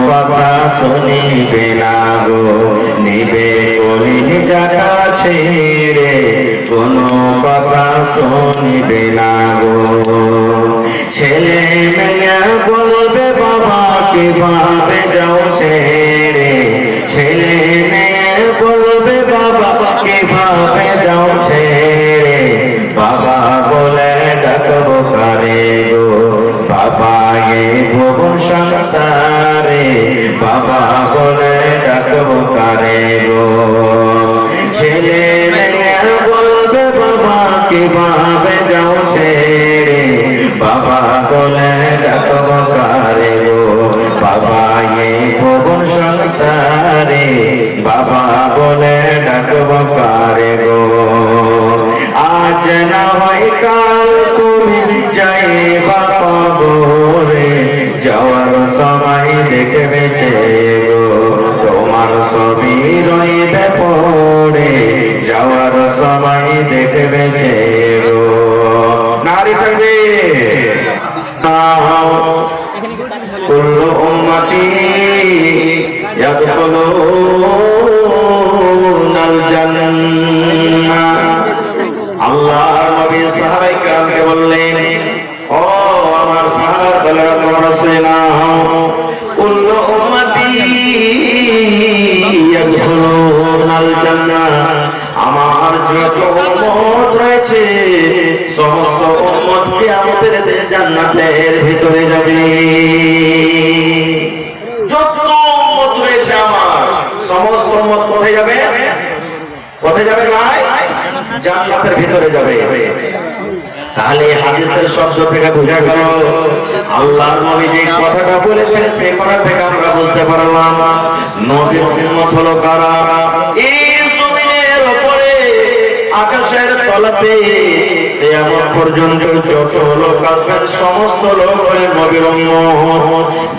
কথা শুনিবে না গো, নিবে কলিজাটা ছেড়ে কোনো কথা শুনিবে না গো। ছেলে মেয়ে বলবে বাবা কিভাবে যাও ছেড়ে, ছেলে মেয়ে বলবে বাবা কিভাবে যাও ছেড়ে, বাবা বলে ডাকবো কারে গো, বাবা এই ভুবন সংসারে, বাবা বলে ডাকবো কারে গো। ছেলে মেয়ে বলবে বাবা কিভাবে যাও ছেড়ে, বাবা বলে ডাকবো কারে গো, বাবা এই ভুবন সংসারে, বাবা বলে ডাকবো কারে গো। আজ না হয় কাল তুমি যাইবা কবরে, যাওয়ার সময় দেখবে গো তোমার ছবি রইবে পড়ে, যাওয়ার সময় দেখবে গো। নারী থাকবে কুল্লু উম্মতি ইয়াদখুলুনাল জান্নাহ। আল্লাহর নবী সাহাবায়ে কেরামকে বললেন, ও আমার সাহাবার দলেরা তোমরা শুনে নাও, কুল্লু উম্মতি ইয়াদখুলুনাল জান্নাহ, আমার যত উম্মত রয়েছে সমস্ত উম্মত কিয়ামতের দিন জান্নাতের ভিতরে যাবে। যত উম্মত রয়েছে আমার সমস্ত উম্মত কোথায় যাবে? কোথায় যাবে ভাই? জান্নাতের ভিতরে যাবে। তাহলে হাদিসের শব্দ থেকে বোঝা গেল আল্লাহর নবী যে কথাটা বলেছেন সেই কথা থেকে আমরা বুঝতে পারলাম নবীর উম্মত হলো কারা। এই জমিনের উপরে আকাশের তলাতে কিয়ামত পর্যন্ত যত লোক আসবেন সমস্ত লোক ওই নবীর উম্মত।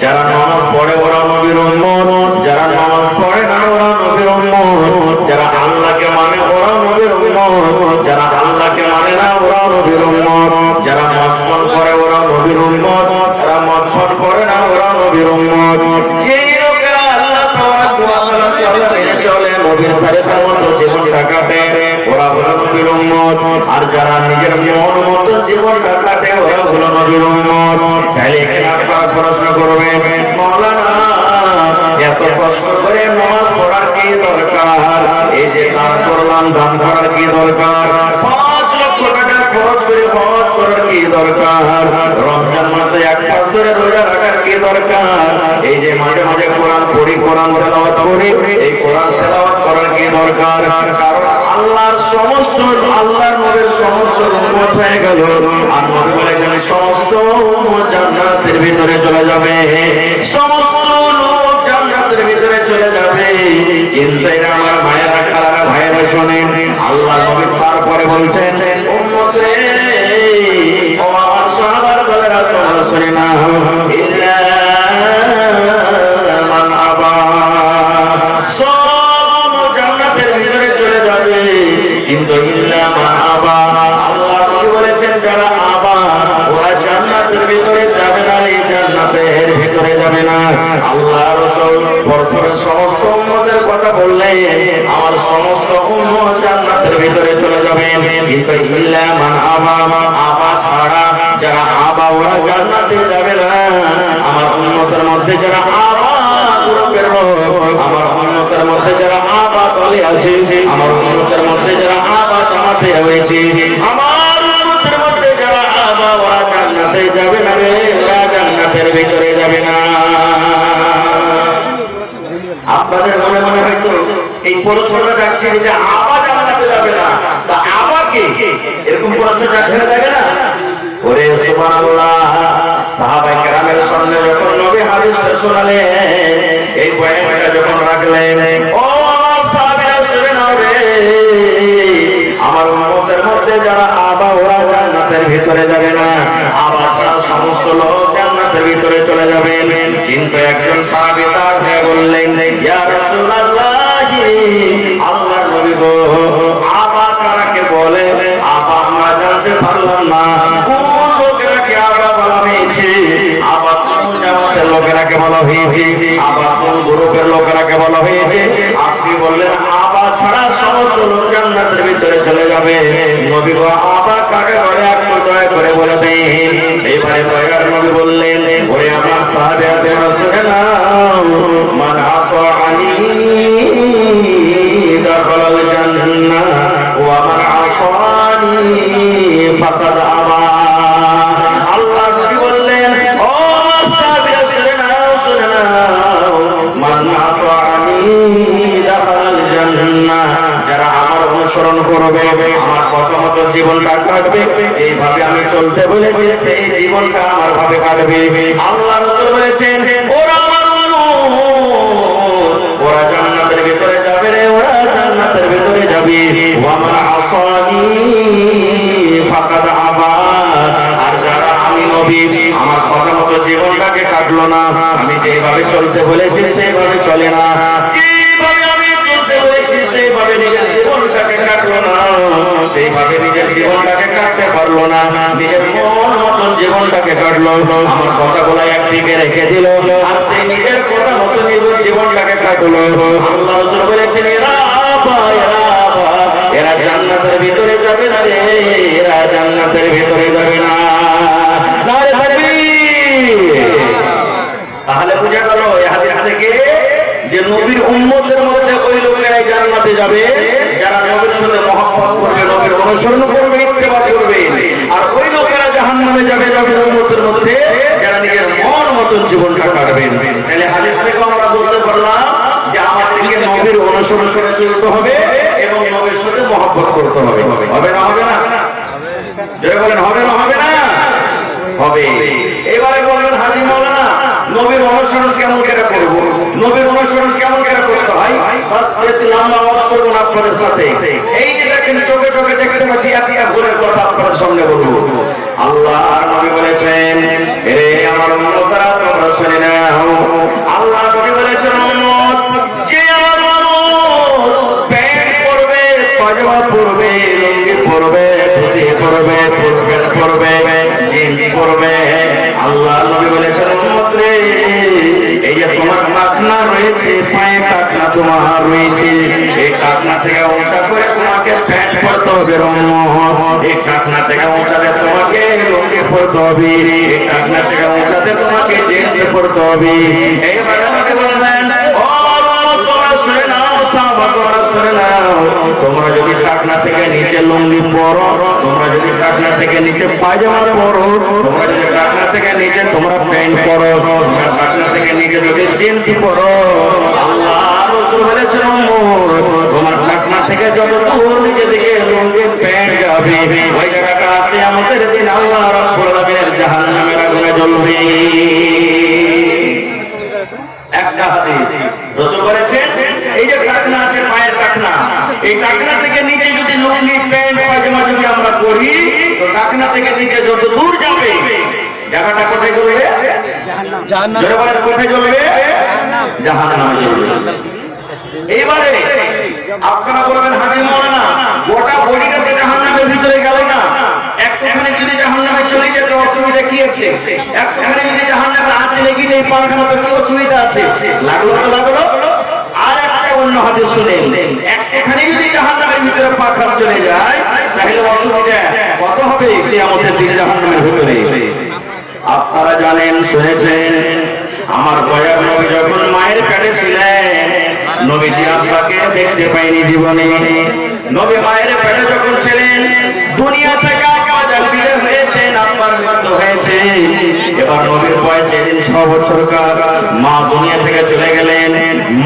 যারা নামাজ পড়ে ওরা নবীর উম্মত, যারা নামাজ পড়ে না ওরা নবীর উম্মত, যারা আল্লাহকে মানে ওরা নবীর উম্মত, যারা আল্লাহকে মানে না ওরা নবীর উম্মত, যারা মদপান করে ওরা নবীর উম্মত, যারা মদপান করে না ওরা নবীর উম্মত। যেই লোকেরা আল্লাহ তাআলা মেনে চলে নবীর তরিকার মতো জীবনটা কাটে ওরা হলো নবীর উম্মত, আর যারা নিজের মন মতো জীবনটা কাটে ওরা হলো নবীর উম্মত। তাহলে এখানে আপনারা প্রশ্ন করবেন, মাওলানা এত কষ্ট করে নামাজ পড়ার কি দরকার, এই যে দান করলাম দান করার কি দরকার, 5 লক্ষ টাকা খরচ করে হজ করার কি দরকার, রমজান মাসে 1 মাস ধরে রোজা রাখার কি দরকার, এই যে মাঝে মাঝে কোরআন পড়ি কোরআন তেলাওয়াত করি এই কোরআন তেলাওয়াত করার কি দরকার? কারণ আল্লাহর সমস্ত আল্লাহর নবীর সমস্ত উম্মত হয়ে গেল, আর নবী বলেছেন সমস্ত উম্মত জান্নাতের ভিতরে চলে যাবে, সমস্ত লোক জান্নাতের ভিতরে চলে যাবে। কিন্তু এটা আমার ভাইয়েরা খালারা ভাইয়েরা শোনেন, আল্লাহর নবী তারপরে বলছেন উম্মত রে ও আমার সাহাবার দলেরা তোমরা শুনে নাও, ইল্লা মান আবা, সব জান্নাতের ভিতরে চলে যাবে কিন্তু ইল্লা মান আবা, আল্লাহ নবী বলেছেন যারা আবা ওরা জান্নাতের ভিতরে যাবে না, এই জান্নাতের ভিতরে যাবে না। আল্লাহ রাসূল প্রথমে সমস্ত উম্মতের কথা বললেন, আমার সমস্ত উম্মত জান্নাতের ভিতরে চলে যাবে কিন্তু ইল্লা মান আবা, আবা ছাড়া যারা আবা ওরা জান্নাতে যাবে না। আমার উম্মতের মধ্যে যারা আবা গ্রুপের লোক, আমার উম্মতের মধ্যে যারা আবা দলে আছে, আমার উম্মতের মধ্যে যারা আবা জামাতে হয়েছে, আমার উম্মতের মধ্যে যারা আবা ওরা জান্নাতে যাবে না রে, ওরা জান্নাতের ভিতরে যাবে না। আপনাদের মনে মনে হয়তো এই প্রশ্নটা যাচ্ছে যে আবা জান্নাতে যাবে না, তা আবা কে? এরকম প্রশ্ন যাচ্ছে না, যাবে না? ওরে সুবহানাল্লাহ, সাহাবায়ে কেরামের সামনে যখন নবী হাদিসটা শোনালেন, এই বয়ানটা যখন রাখলেন, ও আমার সাহাবীরা শুনে নাও রে, আমার উম্মতের মধ্যে যারা আবা ওরা জান্নাতের ভিতরে যাবে না, আবা ছাড়া সমস্ত লোক জান্নাতের ভিতরে চলে যাবেন। কিন্তু একজন সাহাবী তার হয়ে বললেন, ইয়া রাসূলুল্লাহ, আল্লাহর নবী গো, আবা কারাকে বলে? আবা আমরা জানতে পারলাম না, কোন লোকেরা কি আবা বলা হয়েছে? আবা জামাতের লোকেরাকে বলা হয়েছে, আবার কোন গ্রুপের লোকেরাকে বলা হয়েছে? আপনি বললেন আবা ছাড়া সমস্ত লোক জান্নাতের ভিতরে চলে যাবে। নবী গো আবা কাকে বলে একটু দয়া করে বলে দেন। এবারে দয়ার নবী বললেন, ওরে আমার সাহাবায়ে রাসূলে নাও, মান আতাআনি দাখালাল জান্নাহ ওয়া মান আসানি ফাকাদ আবা। আল্লাহ নবী বললেন, ও আমার সাহাবায়ে শুনে নাও, মান আতাআনি দাখালাল জান্নাহ, যারা আমার অনুসরণ করবে, আমার কথা মতো জীবনটা কাটবে, এইভাবে আমি চলতে বলেছি সেই জীবনটা আমার ভাবে কাটবে। আল্লাহ রাসূল বলেছেন, ওরা আমার ওরা জান্নাতের ভিতরে যাবে রে, ওরা জান্নাতের ভিতরে যাবে। ওয়া মান আসানি ফাকাদ আবা, আর যারা আমি নবী আমার কথা মতো জীবনটাকে কাটলো না, আমি যেভাবে চলতে বলেছি সেইভাবে চলে না, যেভাবে আমি চলতে বলেছি সেইভাবে নিজের জীবনটাকে কাটলো না, সেইভাবে নিজের জীবনটাকে কাটতে পারলো না, নিজের মন মতন জীবনটাকে কাটলো, আমার কথাগুলো একদিকে রেখে দিল, আর সেই নিজের কথা মতো নিজের জীবনটাকে কাটলো। আল্লাহ রাসূল বলেছেন, এরা জান্নাতের ভিতরে যাবে না রে, এরা জান্নাতের ভিতরে যাবে না। নারে তাকবীর। তাহলে বোঝা গেল এই হাদিস থেকে যে নবীর উম্মতের মধ্যে ওই লোকেরাই জান্নাতে যাবে যারা নবীর সাথে মহব্বত করবে, নবীর অনুসরণ করবে, ইত্তেবা করবে। আর ওই লোকেরা জাহান্নামে যাবে নবীর উম্মতের মধ্যে যারা নিজের মন মতন জীবনটা কাটবেন। তাহলে হাদিস থেকে আমরা বলতে পারলাম যে আমাদেরকে নবীর অনুসরণ করে চলতে হবে এবং নবীর সাথে মহব্বত করতে হবে। হবে না? হবে না? যারা বলেন হবে না? হবে না? হবে। এবারে বলবেন হাজী মাওলানা নবীর অনুসরণ কেমন করে করব? নবীর অনুসরণ কেমন করে করতে হয়? বাস বেশি লম্বা কথা করব না আপনাদের সাথে। এই যে দেখেন চোখে চোখে দেখতে পাচ্ছি একটা ভুলের কথা আপনাদের সামনে বলবো। আল্লাহর নবী বলেছেন, হে আমার উম্মতরা তোমরা শুনে নাও, আল্লাহ নবী বলেছেন, উম্মত যে আমার উম্মত প্যান্ট পরবে, পাজামা পরবে, লুঙ্গি পরবে, ধুতি পরবে, ফুলপ্যান্ট পরবে, জিন্স পরবে, আল্লাহ নবী বলেছেন, উম্মত রে এই যে তোমার টাকনা রয়েছে, পায়ে টাকনা তোমার রয়েছে, এই টাকনা থেকে উঁচা করে তোমাকে প্যান্ট পরতে হবে, এই টাকনা থেকে উঁচাতে তোমাকে লুঙ্গি পরতে হবে, এই টাকনা থেকে উঁচাতে তোমাকে জিন্স পরতে হবে। এইবার আমাকে বলবেন, ও উম্মত তোমরা শুনে নাও, সাহাবা তোমরা শুনে নাও, তোমরা যদি টাকনা থেকে নিচে লুঙ্গি পরো, তোমরা যদি টাকনা থেকে নিচে পায়জামা পরো, তোমরা যদি টাকনা থেকে নিচে তোমরা প্যান্ট পরো, তোমরা টাকনা থেকে নিচে যদি জিন্স পরো, আল্লাহ রাসূল বলেছেন, তোমার টাকনা থেকে যত দূর নিচে দিকে লুঙ্গি প্যান্ট যাবে, ওই জায়গাটা কিয়ামতের দিন আল্লাহ রাব্বুল আলামিনের জাহান্নামের আগুনে জ্বলবে। একটা হাদিস রাসূল বলেছেন, এই যে টাকনা আছে পায়ের টাকনা, এই টাকনা থেকে নিচে যদি লুঙ্গি প্যান্ট পায়জামা যদি আমরা পরি, তো টাকনা থেকে নিচে যত দূর যাবে জায়গাটা কোথায় জ্বলবে? জাহান্নাম। জোরে বলেন কোথায় জ্বলবে? জাহান্নামে জ্বলবে। এইবারে আপনারা বলবেন, হাজী মাওলানা গোটা বডিটা তো জাহান্নামের ভিতরে গেল না, একটুখানি যদি জাহান্নামে চলে যেতে অসুবিধা কি আছে? একটুখানি যদি জাহান্নামের আঁচে লেগে যায় পাখানা তো কি অসুবিধা আছে? লাগলো তো লাগলো। আর একটা অন্য হাদিস শুনেন, একটুখানি যদি জাহান্নামের ভিতরে পাখা চলে যায় তাহলে অসুবিধা কত হবে কিয়ামতের দিন জাহান্নামের ভিতরে? আপনারা জানেন, শুনেছেন, আমার দয়ার নবী যখন মায়ের পেটে ছিলেন, নবীজি আব্বাকে দেখতে পাইনি জীবনে। নবী মায়ের পেটে যখন ছিলেন, দুনিয়া থেকে আব্বা বিদায় হয়েছেন, আব্বার মৃত্যু হয়েছে। এবার নবীর বয়স যেদিন 6 বছরকার, মা দুনিয়া থেকে চলে গেলেন,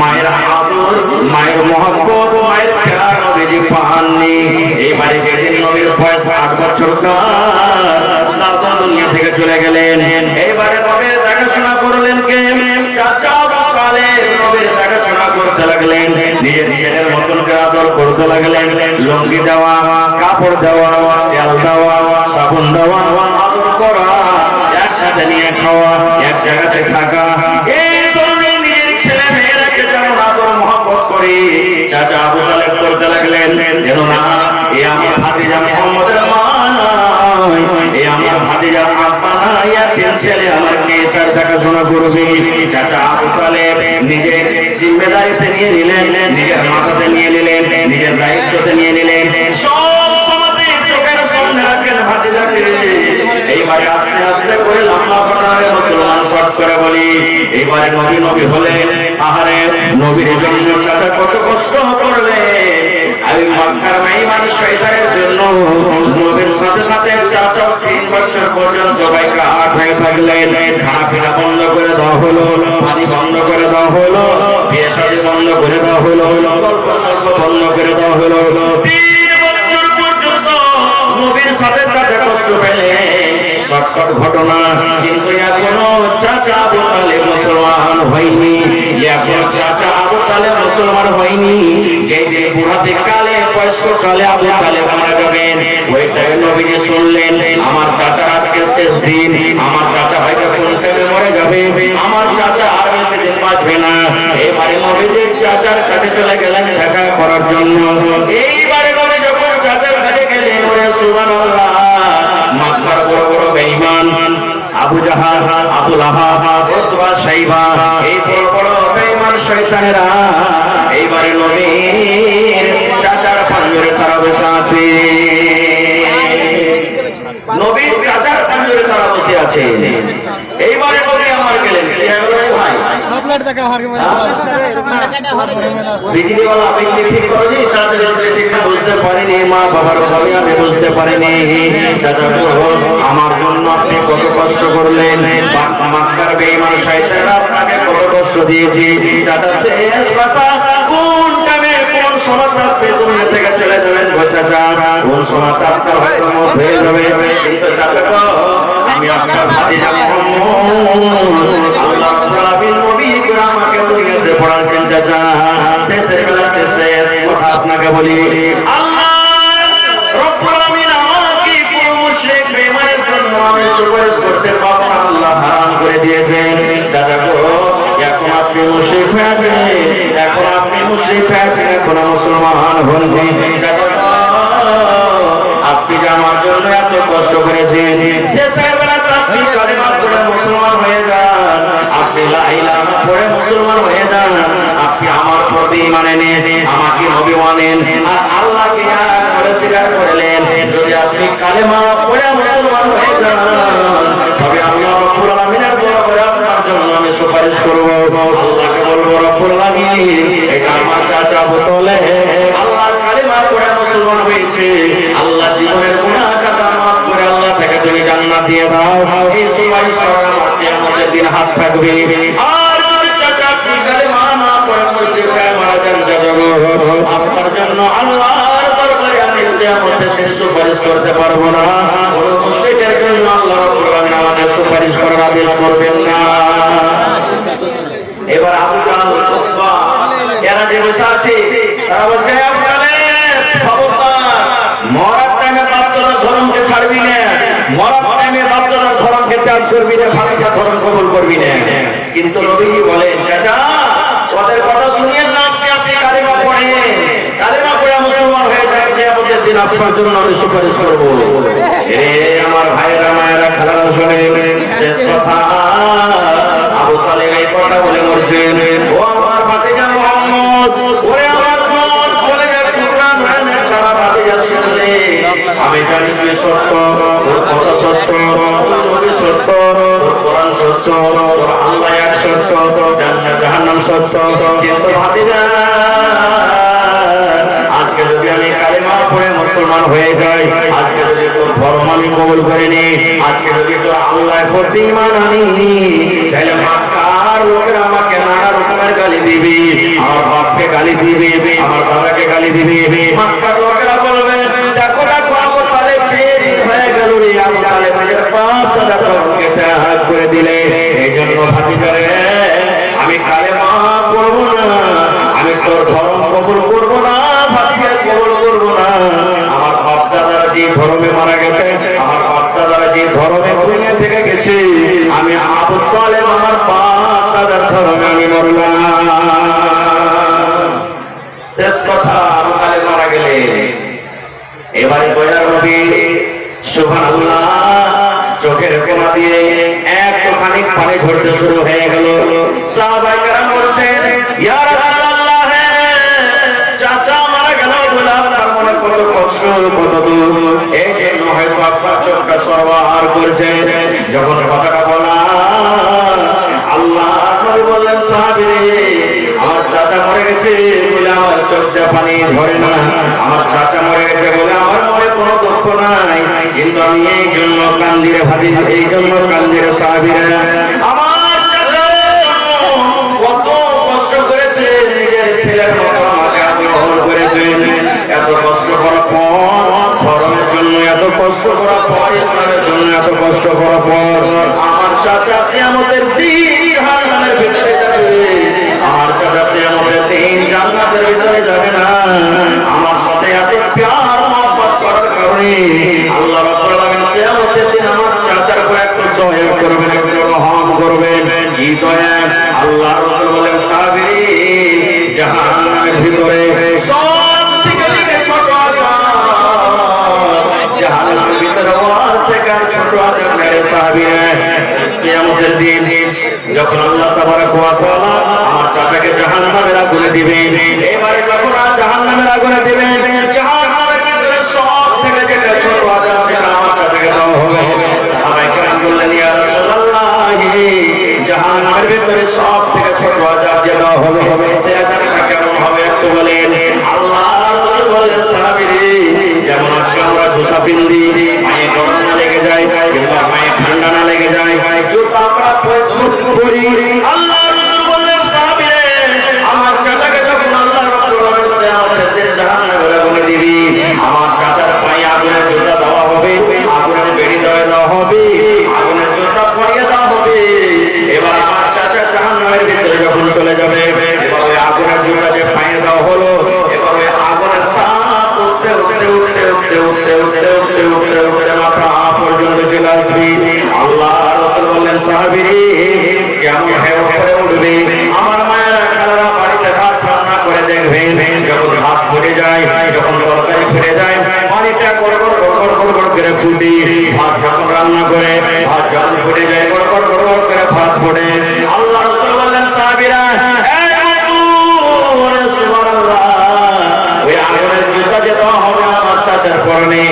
মায়ের আদর, মায়ের মহব্বত, মায়ের প্যার নবীজি পাননি। এইবারে যেদিন নবীর বয়স 8 বছরকার, দাদা দুনিয়া থেকে চলে গেলেন। এইবারে নবীর দেখাশোনা করলেন কে? চাচা আবু তালেব নবীর দেখাশোনা করতে লাগলেন, নিজের ছেলের মতন করে আদর করতে লাগলেন, লুঙ্গি দেওয়া, কাপড় দেওয়া, তেল দেওয়া, সাবুন দেওয়া, আদর করা, একসাথে নিয়ে খাওয়া, এক জায়গাতে থাকা, এই ধরনের নিজের ছেলে মেয়েরাকে যেমন আদর মহব্বত করে চাচা আবু তালেব করতে লাগলেন, যেন না এ আমার ভাতিজা মুহাম্মদের মা নয়, এ আমার ভাতিজা আব্বা না, ইয়াতিম ছেলে আমার কে তার দেখাশোনা করবে। চাচা আবু তালেব নিজের জিম্মেদারিতে নিয়ে নিলেন, নিজের মাথাতে নিয়ে নিলেন, নিজের দায়িত্বতে নিয়ে নিলেন। সব সমাজে চোখের সামনে রাখেন ভাতিজাকে এসে। এইবারে আস্তে আস্তে করে লম্বা ঘটনাকে মুসলমান শর্ট করে বলি, এবারে নবী নবী হলেন। আহারে নবীর জন্য চাচা কত কষ্ট করবে। আমি মক্কার বেঈমান শয়তানের জন্য নবীর সাথে সাথে চাচা 3 বছর পর্যন্ত বাইকাট হয়ে থাকলেন। খানাপিনা বন্ধ করে দেওয়া হলো, পানি বন্ধ করে দেওয়া হলো, বিয়ে শাদী বন্ধ করে দেওয়া হলো, গল্প সল্প বন্ধ করে দেওয়া হলো। 3 বছর পর্যন্ত নবীর সাথে চাচা কষ্ট পেলেন। শর্টকাট ঘটনা, কিন্তু এখনো চাচা আবু তালেব মুসলমান হয়নি। এখনো চাচা আবু তালেব মুসলমান হয়নি। যেদিন বুড়াতে কালে বয়স্ক কালে আবু তালেব মারা যাবেন, ওই টাইমে নবীজি শুনলেন আমার চাচার আজকে শেষ দিন, আমার চাচা হয়তো কোন টাইমে মরে যাবে, আমার চাচা আর বেশি দিন বাঁচবে না। এবারে নবীজি চাচার কাছে চলে গেলেন দেখা করার জন্য। এইবারে নবী যখন চাচার কাছে গেলেন, ওরে সুবহানাল্লাহ, মক্কার বড় বড় বেঈমান আবু জাহাল, আবু লাহাব, উতবা, শাইবা, এই বড় বড় বেঈমান শয়তানেরা এইবারে নবীর চাচার পাঞ্জরে তারা বসে আছে। নবীর চাচার পাঞ্জরে তারা বসে আছে। এইবারে নবী আমার গেলেন, কি হলো ভাই? সবলাট দেখা হারকে মানে বিজলিওয়ালা বিজলি ঠিক করো জি। চাচা ঠিক বুঝতে পারিনি, মা বাবার কথা আমি বুঝতে পারিনি। চাচা আমার জন্য আপনি কত কষ্ট করলেন, মক্কার বেঈমান শয়তানরা আপনাকে কত কষ্ট দিয়েছে। চাচা শেষ কথা, কোন টাইমে কোন সময় আপনি দুনিয়া থেকে চলে যাবেন গো চাচা, কোন সময় আপনার হয়তো মত হয়ে যাবে। কিন্তু চাচা গো, আমি আপনার ভাতিজা মুহাম্মদ, আল্লাহ রাব্বুল আলামিন নবী করে আমাকে দুনিয়াতে পড়ালেন। চাচা শেষের বেলাতে শেষ কথা আপনাকে বলি, আল্লাহ রাব্বুল আলামিন আমাকে কোন মুশরিক বেঈমানের জন্য আমি সুপারিশ করতে পারবো না, আল্লাহ হারাম করে দিয়েছেন। চাচা গো, এখন আপনি মুশরিক হয়েছেন, এখন আপনি মুশরিক হয়েছেন, এখন মুসলমান হননি। চাচা আপনি যে আমার জন্য এত কষ্ট করেছেন, শেষের বেলাতে আপনি কালিমা পড়ে মুসলমান হয়ে যান, আপনি লা ইলাহা পড়ে মুসলমান হয়ে যান, আপনি আমার প্রতি মানে নেন, আমাকে নবী মানেন, আর আল্লাহকে এক করে স্বীকার করলেন। যদি আপনি কালিমা পড়ে মুসলমান হয়ে যান, তবে আল্লাহ রাব্বুল আলামিনের দরবারে আপনার জন্য আমি সুপারিশ করব। আল্লাহকে বলবো, রব্বুল আলামিন, এটা আমার চাচা আবু তালেব আল্লাহর কালিমা পড়ে মুসলমান হয়েছে, আল্লাহ জীবনের গুনাহ খাতা মাফ করে আল্লাহ তাকে তুমি জান্নাত দিয়ে দাও। এই সুপারিশ করার মধ্যে আমাদের দিন হাত থাকবে। আর যদি চাচা আপনি কালিমা না পড়ে মুশরিক হয়ে মারা যান, চাচা আপনার জন্য আল্লাহর দরবারে আমি কিয়ামতের দিন সুপারিশ করতে পারবো না। কোন মুশরিকের জন্য আল্লাহ রাব্বুল আলামিন আমাদের সুপারিশ করার আদেশ করবেন না। এবার আবু জাহল, উতবা এরা যে বসে আছে, তারা বলছে আবু তালেব খবরদার, মরার টাইমে বাপ-দাদার ধর্মকে ছাড়বি না, মরার টাইমে বাপ-দাদার ধর্মকে ত্যাগ করবি না, ভাতিজার ধর্ম কবুল করবি না। কিন্তু নবীজি বলেন, চাচা ওদের কথা শুনিয়েন না, আপনি কালিমা পড়েন, কালিমা পড়ে মুসলমান হয়ে যান, কিয়ামতের দিন আপনার জন্য আমি সুপারিশ করব। এ আমার ভাইরা মায়েরা খালারা শুনেন, শেষ কথা আবু তালেব এই কথা বলে মরছেন, ও আমার ভাতিজা মুহাম্মদ, ওরে আমার বোন, কলেজের টুকরা নয়নের তারা ভাতিজা শুনলে, আমি জানি তুই সত্য, তোর কথা সত্য, তোর নবী সত্য, তোর কোরআন সত্য, তোর আল্লাহ এক সত্য, জান্নাত জাহান্নাম সত্য। কিন্তু ভাতিজা, আজকে যদি আমি কালিমা পড়ে মুসলমান হয়ে যাই, আজকে যদি তোর ধর্ম আমি কবুল করে নি, আজকে যদি তোর আল্লাহর প্রতি ঈমান আনি, তাহলে মক্কার লোকেরা আমাকে নানা রকমের গালি দিবে, আমার বাপকে গালি দিবে, আমার দাদাকে গালি দিবে। মক্কার লোকেরা বলবে, দেখো দেখো আবু তালেব পেট হয়ে গেল রে, আবু তালেব নিজের বাপ দাদার ধর্মকে ত্যাগ করে দিলে। এই জন্য ভাতিজারে, আমি কালিমা পড়বো না, আমি তোর ধর্ম কবুল করবো না, ভাতিজা কবুল করবো না। আমার বাপ দাদারা যে ধর্মে মারা গেছে, আমার বাপ দাদারা যে ধর্মে দুনিয়া থেকে গেছে, আমি আবু তালেব আমার বাপ দাদার ধর্মে আমি মরলাম। শেষ কথা, আবু তালেব মারা গেলে এবারে দয়ার নবী সুবহানাল্লাহ চোখের কোনা দিয়ে এক খানিক পানি ঝরতে শুরু হয়ে গেল। সাহাবায়ে কেরাম বলছেন, ইয়া রাসূলুল্লাহ, চাচা মারা গেল বলে আপনার মনে কত কষ্ট, কত দুঃখ, এই জন্য হয়তো আপনার চোখটা সরবার করছে। যখন কথাটা বলা, আল্লাহ নবী বললেন, সাহাবীরে, আমার চাচা মরে গেছে বলে আমার চোখ দিয়ে পানি ঝরে না, আমার চাচা মরে গেছে বলে আমার মনে কোনো দুঃখ নাই, কিন্তু আমি এই জন্য কান্দি রে ভাবি, এই জন্য কান্দি রে সাহাবীরা। আমার চাচা কত কষ্ট করেছে, নিজের ছেলের মতো আমাকে আদর করেছেন। এত কষ্ট করার পর, ধর্মের জন্য এত কষ্ট করার পর, ইসলামের জন্য এত কষ্ট করার পর, আমার চাচা কিয়ামতের দিন জাহান্নামের ভিতরে যাবে। আমার চাচা কিয়ামতের দিন জান্নাতের ভিতরে যাবে না। আমার সাথে এত প্যার মহব্বত করার কারণে আল্লাহ রাব্বুল আলামিন কিয়ামতের দিন আমার চাচার উপর একটু দয়া করবেন, একটু রহম করবেন। কি দয়া? আল্লাহ রাসূল বলেন, সাহাবী, জাহান্নামের ভিতরে সবথেকে ছোট আযাব, জাহান্নামের ভিতরে ওর থেকে ছোট আযাব মেরে সাহাবীরা। কিয়ামতের দিন যখন আল্লাহ তাবারক ওয়া তাআলা আমার চাচাকে জাহান্নামের আগুনে দিবেন, এবারে যখন জাহান্নামের আগুনে দিবেন, জাহান্নামের ভিতরে সবথেকে যেটা ছোট আযাব সেটা আমার চাচাকে দেওয়া হবে। সাহাবায়ে কেরাম বললেন, ইয়া রাসূলুল্লাহ, জাহান্নামের ভিতরে সবথেকে ছোট আযাব যে দেওয়া হবে, সে আযাবটা কেমন হবে একটু বলেন? আল্লাহ রাসূল বলেন, সাহাবীরে, যেমন আজকে আমরা জুতা পিন্দি, পায়ে গরম না লেগে যায় কিংবা পায়ে ঠান্ডা না লেগে যায়, জুতা আমরা পরি। আল্লাহ রাসূল বললেন, সাহাবীরে, আমার চাচাকে যখন আল্লাহ রাব্বুল আলামিন কিয়ামতের দিন জাহান্নামের আগুনে দিবি, আমার চাচার পায়ে আগুনের জুতা দেওয়া হবে, আগুনের বেড়ি দেওয়া হবে, আগুনের জুতা পরিয়ে দেওয়া হবে। এবার আমার চাচা জাহান্নামের ভিতরে যখন চলে যাবে, এবার ওই আগুনের জুতা যে পায়ে দেওয়া হলো, এবার ওই আগুনের তাপ উঠতে উঠতে উঠতে উঠতে উঠতে উঠতে উঠতে উঠতে উঠতে মাথা পর্যন্ত চলে আসবে। আল্লাহ রাসূল বললেন, সাহাবীরে, কেমন হয়ে উপরে উঠবে? আমার মায়েরা খালারা বাড়িতে ভাত রান্না করে দেখবেন, যখন ভাত ফুটে যায়, যখন তরকারি ফুটে যায়, পানিটা গড়গড় গড়গড় গড়গড় করে ফুটে, ভাত যখন রান্না করে, ভাত যখন ফুটে যায়, গড়গড় গড়গড় করে ভাত ফুটে। আল্লাহ রাসূল বললেন, সাহাবীরা, এই বন্ধু, সুবহানাল্লাহ, ওই আগুনের জুতা যে দেওয়া হবে আমার চাচার পরনে,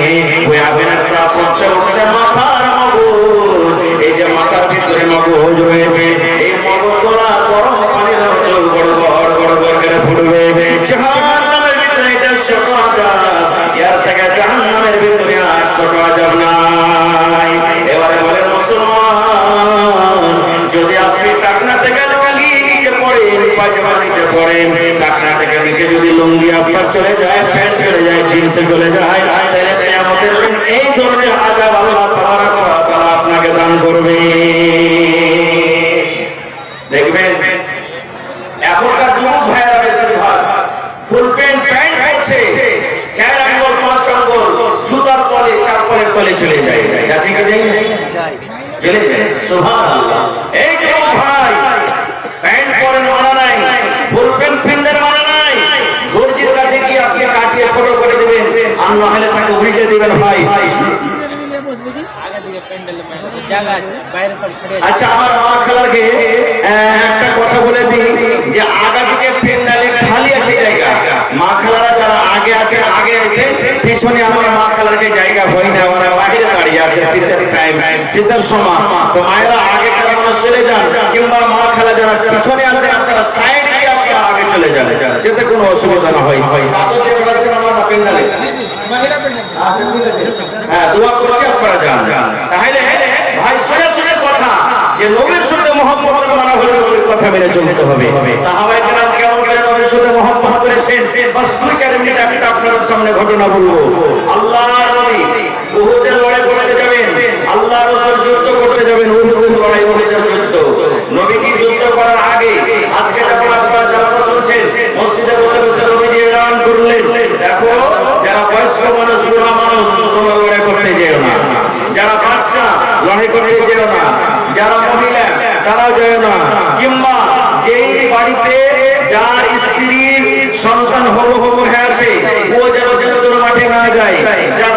ওই আগুনের তাপ উঠতে উঠতে মাথার মগজ, এই যে মাথার ভিতরে মগজ রয়েছে, এই মগজগুলা গরম পানির মতো গড়গড় গড়গড় করে ফুটবে। জাহান্নামের ভিতরে এটা ছোট আযাব, এর থেকে জাহান্নামের ভিতরে আর ছোট আযাব নাই। এবারে বলেন, মুসলমান, যদি আপনি টাকনা থেকে লুঙ্গি নিচে পড়েন, পায়জামা নিচে পড়েন, টাকনা থেকে নিচে যদি লুঙ্গি আপনার চলে যায়, প্যান্ট চলে যায়, জিন্সে চলে যায়, তাহলে কিয়ামতের দিন এই ধরনের আযাব আল্লাহ তাবারক ওয়া তাআলা আপনাকে দান করবে। দেখবেন এখনকার যুবক ভাইয়েরা বেশিরভাগ ফুল প্যান্ট পরছে, 4 আঙ্গুল 5 আঙ্গুল জুতার তলে, চাপলের তলে চলে যায়। যাচ্ছে কি যায় না? চলে যায়। সুবহানাল্লাহ। এই যুবক ভাই, প্যান্ট পরেন মানা নাই, ফুল প্যান্ট পিনদের মানা নাই, দর্জির কাছে গিয়ে আপনি কাটিয়ে ছোট করে দিবেন, আর না হলে তাকে উল্টে দিবেন। ভাই, আচ্ছা, আমার মা খালারকে একটা কথা বলে দিই, যে আগা থেকে প্যান্ডেলে খালি আছে জায়গা, মা খালারা যারা আগে আছে আগে এসে, পিছনে আমার মা খালারকে জায়গা হয় না, ওরা বাইরে দাঁড়িয়ে আছে, শীতের টাইম, শীতের সময়। তো মায়েরা আগে কারা মানুষ চলে যান, কিংবা মা খালা যারা পিছনে আছে আপনারা সাইড দিয়ে আপনারা আগে চলে যান, যাতে কোনো অসুবিধা না হয়। প্যান্ডেলে হ্যাঁ, দোয়া করছি আপনারা যান। তাহলে ভাই, শুনে শুনে কথা, যে নবীর সাথে মহব্বত মানা হলে নবীর কথা মেনে চলতে হবে। সাহাবায়ে কেরাম কেমন করে নবীর সাথে মহব্বত করেছেন, বাস 2-4 মিনিট একটা আপনাদের সামনে ঘটনা বলবো। আল্লাহর নবী উহুদের লড়াই করতে যাবেন, আল্লাহ রাসূল যুদ্ধ করতে যাবেন, উহুদের লড়াই, উহুদের যুদ্ধ। নবী কি যুদ্ধ করার আগে, আজকে যখন আপনারা জালসা শুনছেন, মসজিদে বসে বসে নবীজি এলান করলেন, দেখো, যারা বয়স্ক মানুষ, বুড়া মানুষ, তোমরা লড়াই করতে যেও না, যারা বাচ্চা লড়াই করতে যেও না, যারা মহিলা তারাও যেও না, কিংবা যেই বাড়িতে যার স্ত্রীর সন্তান হবু হবু হয়ে আছে, ও যেন যুদ্ধের মাঠে না যায়, যার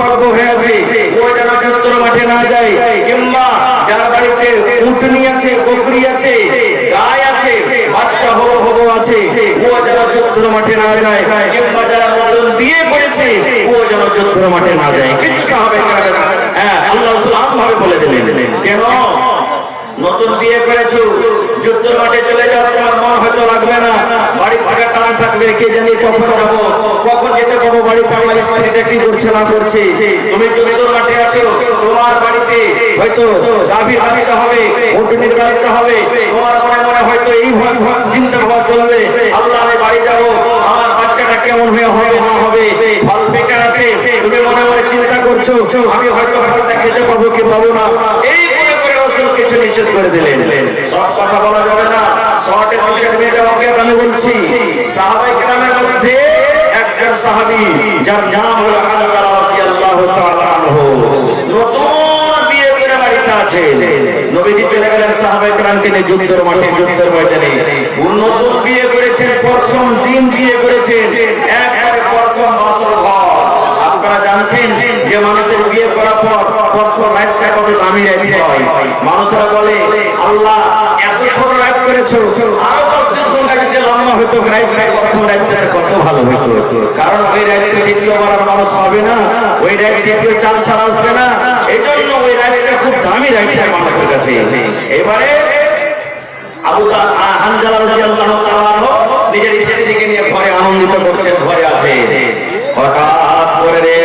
পাগ্য হয়ে আছে, ও যেন যুদ্ধের মাঠে না যায়, কিংবা যার বাড়িতে উটনি আছে, বকরি আছে, গায় আছে, বাচ্চা হবো হবো আছে, ও যেন যুদ্ধের মাঠে না যায়। কিংবা যারা নতুন বিয়ে করেছে ও যেন যুদ্ধের মাঠে না যায়। কিছু সাহাবায়ে কেরাম আল্লাহ সুবহানাহু ভাবে বলে দিলেন, কেন নতুন বিয়ে করেছো, যুদ্ধের মাঠে চলে যাও, তোমার মন হয়তো লাগবে না, বাড়ি থেকে টান থাকবে, কে জানি কখন যাব, কখন যেতে পারবো, বাড়িতে আমার স্ত্রীটা কি করছে না করছে। তুমি যুদ্ধের মাঠে আছো, তোমার বাড়িতে হয়তো গাভীর বাচ্চা হবে, উটনির বাচ্চা হবে, তোমার মনে মনে হয়তো এই চিন্তা ভাবনা চলবে, আল্লাহ আমি বাড়ি যাব, আমার বাচ্চাটা কেমন হয়ে হবে না হবে, ফল পেকে আছে, তুমি মনে মনে চিন্তা করছো আমি হয়তো ফলটা খেতে পাবো কি পাবো না। এই করে করে রাসূল কিছু নিষেধ করে দিলেন। সব কথা বলা যাবে না, শর্টে দু চার মিনিটের ওকে আমি বলছি। সাহাবায়ে কেরামের মধ্যে একজন সাহাবী যার নাম হলো হানজালা রাদিয়াল্লাহু তাআলা আনহু, নতুন বিয়ে করে বাড়িতে আছে। নবীজি চলে গেলেন সাহাবায়ে কেরামকে নিয়ে যুদ্ধের মাঠে, যুদ্ধের ময়দানে। ও নতুন বিয়ে করেছেন, প্রথম দিন বিয়ে করেছেন, একবারে প্রথম বাসর ঘর। আপনারা জানছেন যে মানুষের বিয়ে করার পর প্রথম রাতটা কত দামি রাত হয়। মানুষরা বলে আল্লাহ এত ছোট রাত করেছো, আরো 10-20 ঘন্টা যদি লম্বা হতো রাতটা, প্রথম রাতটা কত ভালো হতো। কারণ ওই রাতটা দ্বিতীয়বার মানুষ পাবে না, ওই রাত দ্বিতীয় চান্স আর আসবে না। এই জন্য ওই রাতটা খুব দামি রাত মানুষের কাছে। এবারে আবু হানজালা রাদিয়াল্লাহু তাআলা আনহু নিজের স্ত্রীকে নিয়ে ঘরে আনন্দিত করছেন, ঘরে আছে। হঠাৎ করে রে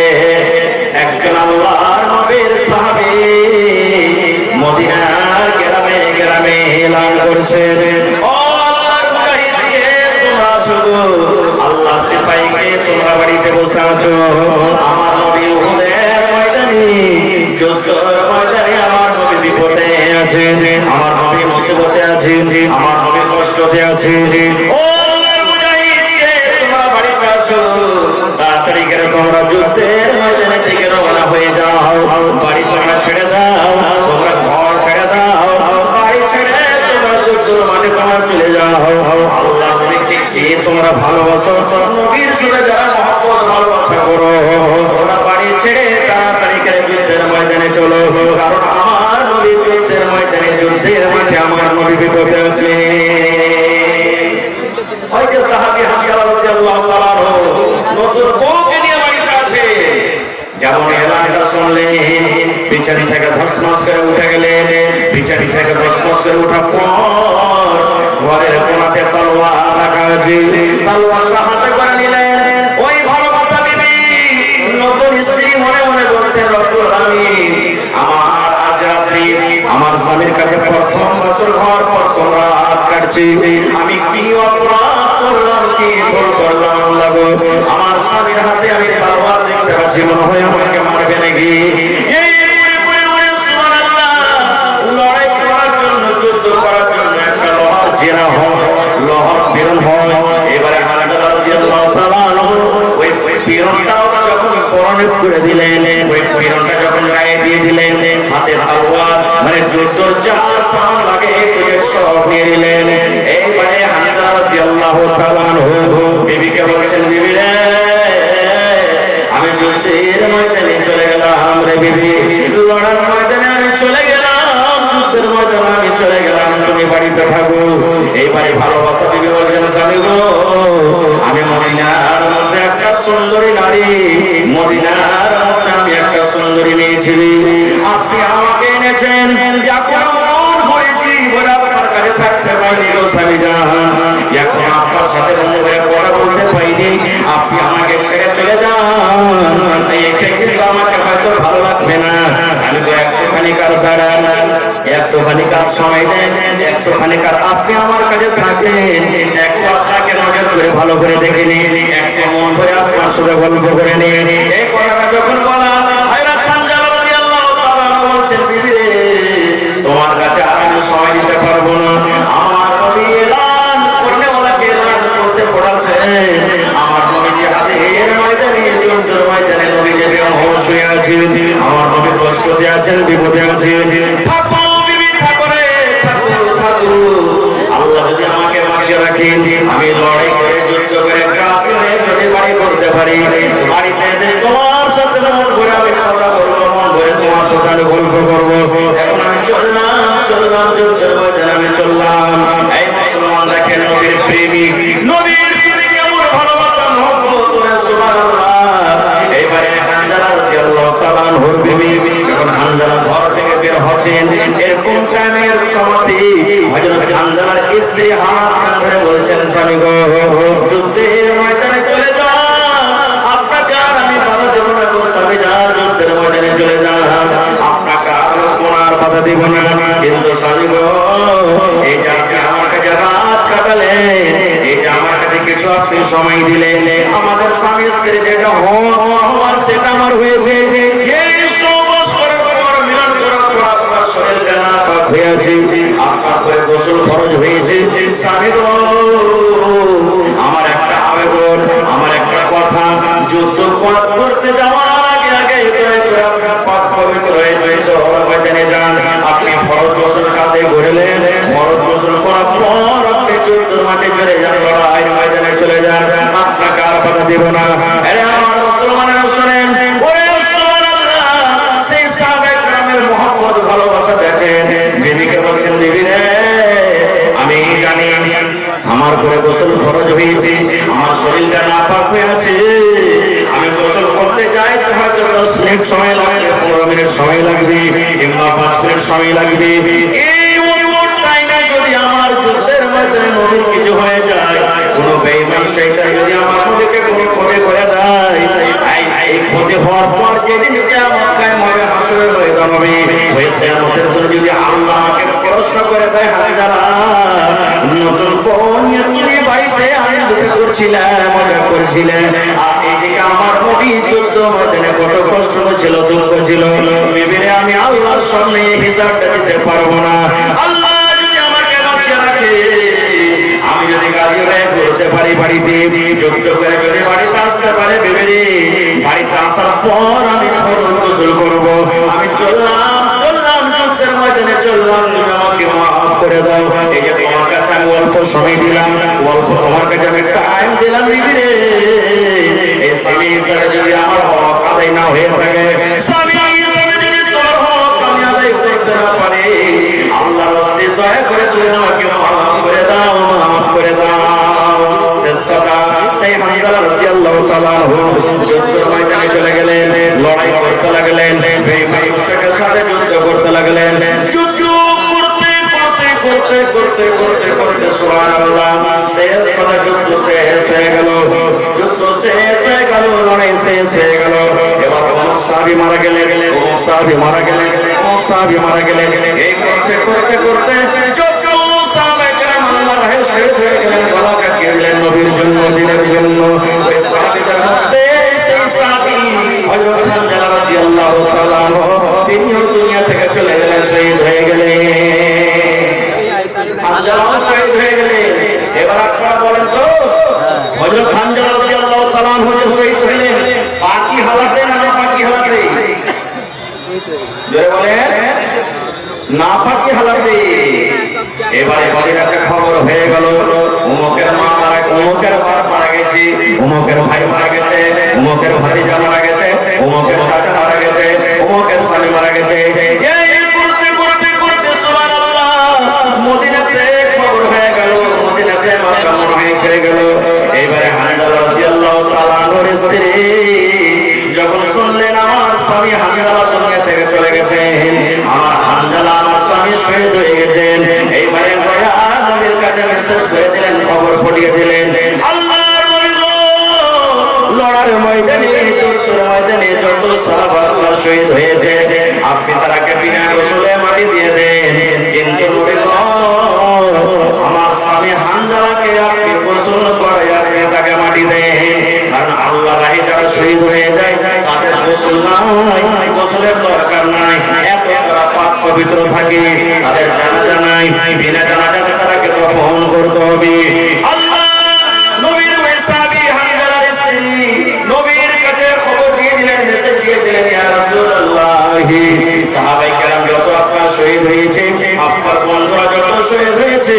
একজন আল্লাহর নবীর সাহাবী মদিনার গ্রামে গ্রামে এলান করছেন, ও আল্লাহর মুজাহিদকে তোমরা আছো, আল্লাহ সিপাহীকে তোমরা বাড়িতে বসে আছো, আমার নবী উহুদের ময়দানে, যুদ্ধের ময়দানে আমার নবী বিপদে আছেন, আমার নবী মুসিবতে আছেন, আমার নবী কষ্টতে আছেন। ও আল্লাহর মুজাহিদকে তোমরা বাড়িতে আছো, তাড়াতাড়ি করে তোমরা যুদ্ধের ময়দানে থেকে রওনা হয়ে যাও, বাড়ি তোমরা ছেড়ে দাও, তোমরা ঘর ছেড়ে দাও, বাড়ি ছেড়ে তোমরা যুদ্ধের মাঠে তোমরা চলে যাও। আল্লাহ নবীকে কি তোমরা ভালোবাসো, নবীর সাথে যারা মহব্বত ভালোবাসা করো, তোমরা বাড়ি ছেড়ে তাড়াতাড়ি করে যুদ্ধের ময়দানে চলো, কারণ আমার নবী যুদ্ধের ময়দানে, যুদ্ধের মাঠে আমার নবী বিপদে আছে। ওই যে সাহাবী হানজালা রাদিয়াল্লাহু তাআলা আনহু নতুন বউকে নিয়ে বাড়িতে আছে, যেমন এলানটা শুনলেন বিছানি থেকে ধসমস করে উঠে গেলেন। বিছানি থেকে ধসমস করে ওঠার পর ঘরের কোণাতে তলোয়ার রাখা আছে, তলোয়ারটা হাতে করে নিলেন। ওই ভালোবাসা বিবি নতুন স্ত্রী মনে মনে বলছেন, রব্বুল আলামিন আমার আজ রাত্রি আমার স্বামীর কাছে প্রথম বছর ঘর, প্রথম রাত কাটছি, আমি কি অপরাধ করলাম, কি ভুল করলাম আল্লাহ গো, আমার স্বামীর হাতে আমি তলোয়ার দেখতে পাচ্ছি, মনে হয় আমাকে মারবে নাকি। এই পড়ে পড়ে পড়ে সুবহানাল্লাহ, লড়াই করার জন্য, যুদ্ধ করার জন্য একটা লোহার জেনা হয়, লোহার বেরন হয়। এবারে হানজালা রাদিয়াল্লাহু তাআলা আনহু ওই বেরনটাও যখন পরনে করে দিলেন, ওই বেরনটা যখন গায়ে দিয়ে দিলেন, হাতে তলোয়ার মানে যুদ্ধর যা সামান লাগে সব নিয়ে নিলেন। এইবারে হানজালা রাদিয়াল্লাহু তাআলা আনহু বিবিকে বলছেন, বিবি রে আমি যুদ্ধের ময়দানে চলে গেলাম রে বিবি, লড়ার ময়দানে আমি চলে গেলাম, যুদ্ধের ময়দানে আমি চলে গেলাম, তুমি বাড়িতে থাকো। এইবারে ভালোবাসা বিবি বলছেন, স্বামী গো আমি মদিনার মধ্যে একটা সুন্দরী নারী, মদিনার মধ্যে আমি একটা সুন্দরী মেয়ে ছিলি, আপনি আমাকে এনেছেন, এখন মন ভরেছি বলে আপনার কাছে থাকতে পারিনি গো স্বামী জান, এখন আপনার সাথে মন ভরে কথা বলতে পাইনি, আপনি আমাকে ছেড়ে চলে যান, একে কিন্তু আমাকে হয়তো ভালো লাগবে না, স্বামী গো একটুখানি কার দাঁড়ান, একটুখানি কার সময় দেন, একটুখানি কার আপনি আমার কাছে থাকেন, একটু আপনাকে নজর করে ভালো করে দেখে নিন, একটু মন ভরে আপনার সাথে গল্প করে নিন। এই কথাটা যখন বলা হযরত হানজালা রাদিয়াল্লাহু তাআলা আনহু বলছেন, বিবি রে তোমার কাছে আর আমি সময় দিতে পারবো না, আমার নবী এলান করলে ওলাকে এলান করতে পড়াচ্ছেন, আমার নবী জিহাদের ময়দানে, যুদ্ধের ময়দানে নবী যে বেহুঁশ হয়ে আছেন, আমার নবী কষ্টতে আছেন, বিপদে আছেন, থাকো বিবি থাকো রে, থাকো থাকো, আল্লাহ যদি আমাকে বাঁচিয়ে রাখেন, আমি লড়াই করে যুদ্ধ করে গাজী হয়ে যদি বাড়ি করতে পারি, বাড়িতে এসে তোমার সাথে মন করে আমি কথা বলবো, মন করে তোমার সাথে আমি গল্প করবো। এখন আমি চললাম যুদ্ধের ময়দানে আমি চললাম। এই মুসলমান দেখেন নবীর প্রেমিক, নবীর প্রতি কেমন ভালোবাসা মহব্বত করে সুবহানাল্লাহ। এবারে হানজালা রাদিয়াল্লাহু তাআলা আনহুর বিবি যখন হানজালা ঘর থেকে বের হচ্ছেন, এরকম টাইমের সময়তে হযরত হানজালার স্ত্রী হাত ধরে বলছেন, স্বামী গো, যুদ্ধের ময়দানে চলে যান, আপনাকে আর আমি বাধা দেব না গো স্বামী, যান যুদ্ধের ময়দানে চলে যান, আপনাকে আর কোনার বাধা দেব না। কিন্তু স্বামী গো, এই যে আপনি আমার কাছে রাত কাটালেন, এই যে আমার কাছে কিছু আপনি সময় দিলেন, আমাদের স্বামী স্ত্রী যেটা হওয়ার সেটা আমার হয়েছে। এই সবস করার পর মিলন করার পর আপনার শরীরটা নাপাক হয়েছে, আপনার করে গোসল খরচ হয়েছে। স্বামী গো, আমার একটা আবেদন, আমার একটা কথা, যুদ্ধ করতে যাওয়ার আগে দয়া করে আপনার পাক পবিত্র হয়ে যুদ্ধ ময়দানে যান। আপনি ফরজ গোসল কাঁধে ভরলেন, ফরজ গোসল করার পর আপনি যুদ্ধের মাঠে চলে যান, লড়াইয়ের ময়দানে চলে যান, আপনাকে আর বাধা দেব না। আরে আমার মুসলমানেরা শুনেন, ওরে সুবহানাল্লাহ, সেই সাহাবায়ে কেরামের মহব্বত ভালোবাসা দেখেন। বিবিকে বলছেন, বিবি রে, আমি জানি আমার করে গোসল ফরজ হয়েছে, আমার শরীরটা নাপাক হয়ে আছে, আমি গোসল করতে যাই তো হয়তো 10 মিনিট সময় লাগবে, 15 মিনিট সময় লাগবে, কিংবা 5 মিনিট সময় লাগবে। এই অল্প টাইমে যদি আমার যুদ্ধের ময়দানে নবীর কিছু হয়ে যায়, কোনো বেঈমান শয়তান যদি আমার নবীকে কোনো ক্ষতি করে দেয়, এই ক্ষতি হওয়ার পর যেদিন কিয়ামত কায়েম হবে, হাসরের ময়দান হবে, ওই কিয়ামতের দিন যদি আল্লাহ আমাকে প্রশ্ন করে দেয়, হানজালা, নতুন কোন তুমি বাড়িতে আনন্দ করছিলেন, মজা করছিলেন, আর এইদিকে আমার নবী যুদ্ধ ময়দানে কত কষ্ট ছিল, দুঃখ ছিল, বিবিরে আমি আল্লাহর সামনে হিসাবটা দিতে পারবো না। আল্লাহ যদি আমাকে বাঁচিয়ে রাখে, আমি যদি গাড়ি হয়ে ঘুরতে পারি, বাড়িতে যুদ্ধ করে যদি বাড়িতে আসতে পারে, বিবিরে বাড়িতে আসার পর আমি ফরজ গোসল করবো। আমি চললাম যুদ্ধের ময়দানে চললাম, তুমি আমাকে মাফ করে দাও। এই যে তোমার কাছে আমি অল্প সময় দিলাম, অল্প তোমার কাছে আমি টাইম দিলাম, বিবিরে এই স্বামী হিসাবে যদি আমার হক আদায় না হয়ে থাকে, স্বামী হিসাবে যদি তোমার হক আমি আদায় করতে না পারি, আল্লাহর রাস্তে দয়া করে তুমি আমাকে মাফ করে দাও, মাফ করে দাও। শেষ কথা, সেই হানজালা রাদিয়াল্লাহু তাআলা আনহু যুদ্ধের ময়দানে চলে গেলেন, লড়াই করতে লাগলেন, বেঈমান মুশরিকের সাথে যুদ্ধ করতে লাগলেন। যুদ্ধ করতে সুবহানাল্লাহ, শেষ কথা, যুদ্ধ শেষ হয়ে গেল, লড়াই শেষ হয়ে গেল। এবার অমুক সাহাবী মারা গেলেন, অমুক সাহাবী মারা গেলেন, অমুক সাহাবী মারা গেলেন। এই করতে যত সাহাবায়ে কেরাম আল্লাহর রাহে শহীদ হয়ে গেলেন, গলা কাটিয়ে দিলেন নবীর জন্য, দিনের জন্য। ওই সাহাবীদের মধ্যে সেই সাহাবী হযরত হানজালা রাদিয়াল্লাহু তাআলা আনহু, তিনিও দুনিয়া থেকে চলে গেলেন, শহীদ হয়ে গেলেন। হানজালা শহীদ হয়ে গেলেন। এবার আপনারা বলেন তো, হযরত হানজালা রাদিয়াল্লাহু তাআলা আনহু যে শহীদ হলেন, পাকি হালাতে না নাপাকি হালাতে? জোরে বলেন, নাপাকি হালাতে। এবারে মদিনাতে খবর হয়ে গেল, অমুকের মা মারা, অমুকের বাপ মারা গেছে, অমুকের ভাই মারা গেছে, অমুকের ভাতিজা মারা গেছে, অমুকের চাচা মারা গেছে, অমুকের স্বামী মারা গেছে। এই করতে সুবহানাল্লাহ, মদিনাতে খবর হয়ে গেল, মদিনাতে মাথা মনে হয়ে ছেড়ে গেল। এইবারে হানজালা রাদিয়াল্লাহু তাআলা আনহুর স্ত্রী যখন শুনলেন আমার স্বামী হানজালা দুনিয়া থেকে চলে গেছেন, আমার হানজালা আমার স্বামী শহীদ হয়ে গেছেন, এইবারে দয়ার নবীর কাছে মেসেজ করে দিলেন, খবর পঠিয়ে দিলেন, আল্লাহর নবী গো, লড়ার ময়দানে, যুদ্ধের ময়দানে যত সাহাবা শহীদ হয়েছে, আপনি তারাকে বিনা গোসলে মাটি দিয়ে দেন, কিন্তু নবী গো, আমার স্বামী হানজালাকে আপনি গোসল করে আপনি তাকে মাটি দেন, কারণ আল্লাহর রাহে যারা শহীদ হয়ে যায় তাদের গোসল নাই, গোসলের দরকার নাই, এত তারা পাক পবিত্র থাকে, তাদের জানাজা নাই, বিনা জানাজাতে তারাকে দফন করতে হবে। আল্লাহ নবীর ওই সাহাবী হানজালার স্ত্রী নবীর কাছে খবর দিয়ে দিলেন, মেসেজ দিয়ে দিলেন, ইয়া রাসূলুল্লাহ, সাহাবায়ে কেরাম যত আপনার শহীদ হয়েছে, আপনার বন্ধুরা যত শহীদ হয়েছে,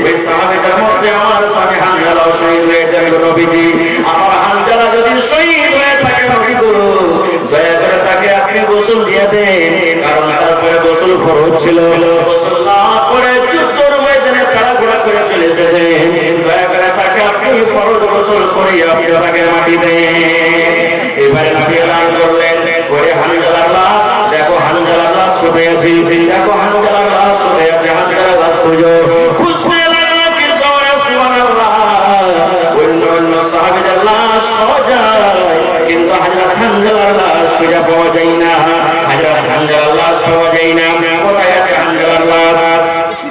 ওই সাহাবীদের মধ্যে আমার স্বামী হানজালাও শহীদ হয়েছে। নবীজি, আমার হানজালা যদি শহীদ হয়ে থাকে, নবী গো, দয়া করে তাকে আপনি গোসল দিয়ে হচ্ছিল, গোসল না করে যুদ্ধের ময়দানে তাড়াহুড়া করে চলে এসেছে। দয়া করে তাকে আপনি ফরজ গোসল করিয়ে আপনি তাকে মাটি দেন। এবারে নবী এলান করলেন, ওরে হানজালার লাশ, দেখো হানজালার লাশ কোথায় আছে, দেখো হানজালার লাশ কোথায় আছে, হানজালার লাশ খুঁজো। খুঁজতে লাগলো, কিন্তু সুবহানাল্লাহ অন্য অন্য সাহাবীদের লাশ পাওয়া যায়, কিন্তু হযরত হানজালার লাশ খুঁজে পাওয়া যায় না। হযরত হানজালার লাশ পাওয়া যায় না। কোথায় আছে হানজালার লাশ,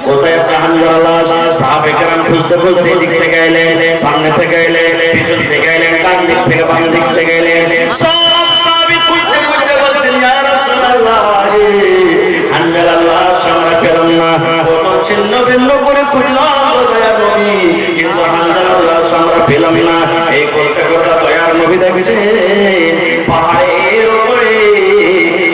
কোথায় আছে হানজালার লাশ? সাহাবে কেরাম খুঁজতে খুঁজতে এদিক থেকে এলেন, সামনে থেকে এলেন, পিছন থেকে এলেন, ডান দিক থেকে বাম দিক থেকে এলেন। সব সাহাবী খুঁজতে খুঁজতে বলছেন, ইয়া রাসূলুল্লাহ, হানজালার লাশ আমরা পেলাম না। কত ছিন্ন ভিন্ন করে খুঁজলাম গো দয়ার নবী, কিন্তু হানজালার লাশ আমরা পেলাম না। এই করতে করতে দয়ার নবী দেখছেন পাহাড়ের উপরে,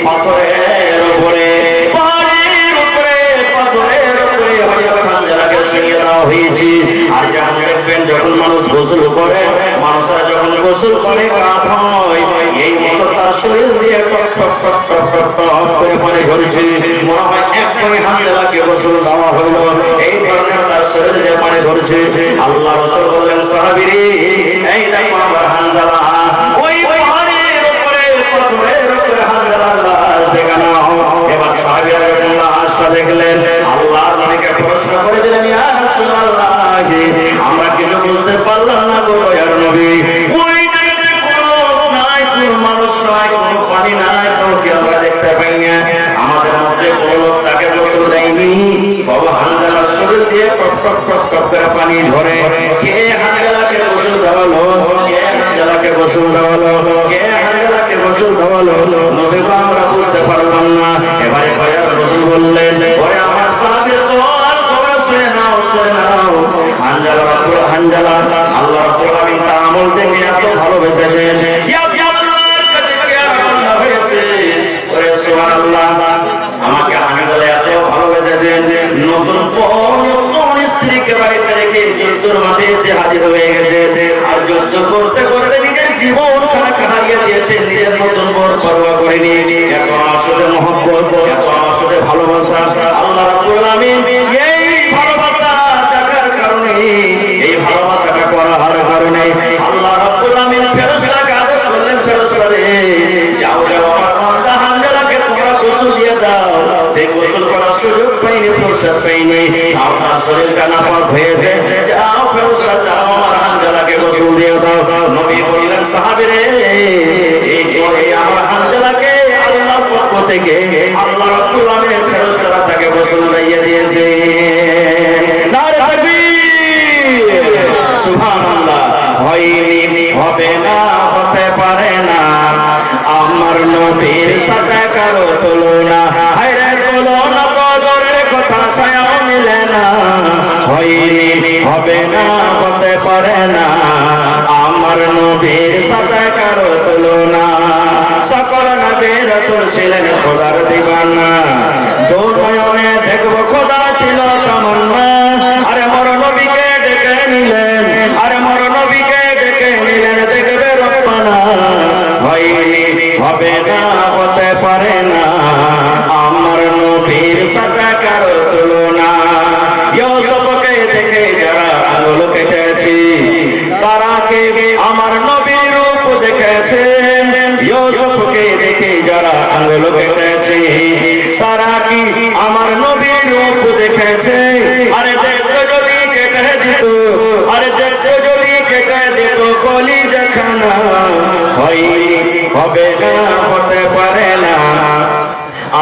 পাথরের উপরে, পাহাড়ের উপরে, পাথরের উপরে হযরত হানজালাকে শুইয়ে দেওয়া হয়েছে। আর যেমন দেখবেন যখন মানুষ গোসল করে, মানুষরা যখন গোসল করে কাঁধ হয়, এই মতো তার শরীর দিয়ে top top top top top top করে পানি ঝরছে। মনে হয় এক্ষুনি হানজালাকে গোসল দেওয়া হলো, এই ধরনের তার শরীর দিয়ে পানি ঝরছে। আল্লাহ রাসূল বললেন, সাহাবীরে এই দেখো আমার হানজালা, ওই পাহাড়ের উপরে, পাথরের উপরে হানজালার লাশ দেখা নাও। এবার সাহাবীরা যখন লাশটা দেখলেন, আল্লাহর নবীকে প্রশ্ন করে দিলেন, ইয়া রাসূলুল্লাহ, আমরা কিছু বুঝতে পারলাম না গো দয়ার নবী, ওই জায়গাতে কোনো লোক নাই, কোনো মানুষ নাই, কোনো পানি নাই, কাউকে আমরা দেখতে পাই না। আমাদের মধ্যে কোনো লোক তাকে গোসল দেয়নি। বাবা হানজালার শরীর দিয়ে টপ টপ টপ টপ করে পানি ঝরে। কে হানজালাকে গোসল দেওয়ালো, কে হানজালাকে গোসল দেওয়ালো, কে হানজালাকে গোসল দেওয়ালো? নবী গো আমরা বুঝতে পারলাম না। এবারে দয়ার রাসূল বললেন, ওরে আমার সাহাবীর দল, তোমরা শুনে নাও, শুনে নাও। হানজালা আল্লাহ রাব্বুল আলামিন তার আমল দেখে এত ভালোবেসেছেন, ইয়া আল্লাহর কাছে কেয়ার বান্দা হয়েছে। ওরে সুবহানাল্লাহ, আমাকে হানজালা এত ভালোবেসেছেন, নতুন নতুন স্ত্রীকে বাড়িতে রেখে যুদ্ধের মাঠে এসে হাজির হয়ে গেছেন। আর যুদ্ধ করতে করতে নিজের জীবন খানাকে হারিয়ে দিয়েছেন, নিজের নতুন বর পরোয়া করেনি। এত আমার সাথে মহব্বত, এত আমার সাথে ভালোবাসা। আল্লাহ রাব্বুল আলামিন এই ভালোবাসা দেখার কারণে, এই ভালোবাসাটা করার কারণে আল্লাহ রাব্বুল আলামিন ফেরেশতাকে আদেশ করলেন, ফেরেশতা রে যাও যাও আমার বান্দা হানজালাকে তোমরা গোসল দিয়ে দাও। সে গোসল করার সুযোগ পাইনি, ফুরসত পাইনি, তার শরীরটা নাপাক হয়েছে। যাও ফেরেশতা যাও আমার হানজালাকে গোসল দিয়ে দাও। নবী বললেন, সাহাবীরে এই আমার হানজালাকে আল্লাহর পক্ষ থেকে আল্লাহ রাব্বুল আলামিন ফেরেশতারা তাকে গোসল দিয়ে দিয়েছে। নারে তাকবীর, সুবহানাল্লাহ। হয়নি, হবে না, হতে পারে না, আমার নবীর সাথে কারো তুলনা। হায়রে তুলনা তো দূরের কথা, ছায়াও মিলে না। হয়নি, হবে না, হতে পারে না, আমার নবীর সাথে কারো তুলনা। সকল নবী রাসূল ছিলেন খোদার দিওয়ানা, দু নয়নে দেখবো খোদা ছিল তামান্না। আরে মোর নবীকে ডেকে নিলেন, আরে মোর নবীকে ডেকে নিলেন, দেখবে রব্বানা। হয়নি, হবে না, হতে পারে না, আমার নবীর সাথে কারো তুলনা। ইউসুফকে দেখে যারা আঙুল কেটেছে, তারা কে আমার নবীর রূপ দেখেছে। ইউসুফকে দেখে যারা আঙুল কেটেছে, তারা কি আমার নবীর রূপ দেখেছে? আরে দেখতে যদি কেটে দিত, আরে দেখতে যদি কেটে দিত কলিজাখানা। হয়নি, হবে না, হতে পারে না,